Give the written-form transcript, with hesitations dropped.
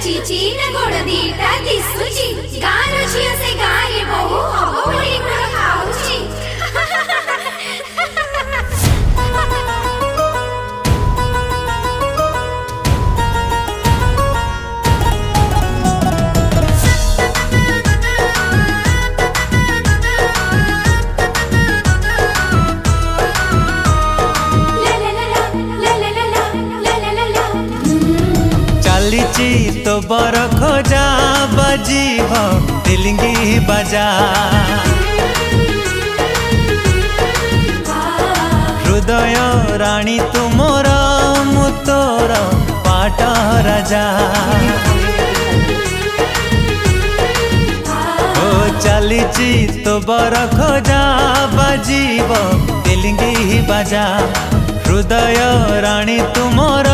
चीची न गोड़ दीटा दिसुची गानो छिया से गाये बहु हबो बोली गुड़ खाउची चलीची तो बर खोजा बजीब तिलिंगी बजा हृदय राणी तुमर मुतोर पाट राजा ओ चलीची तो बर खोजा बजीब तिलिंगी बजा हृदय राणी तुमर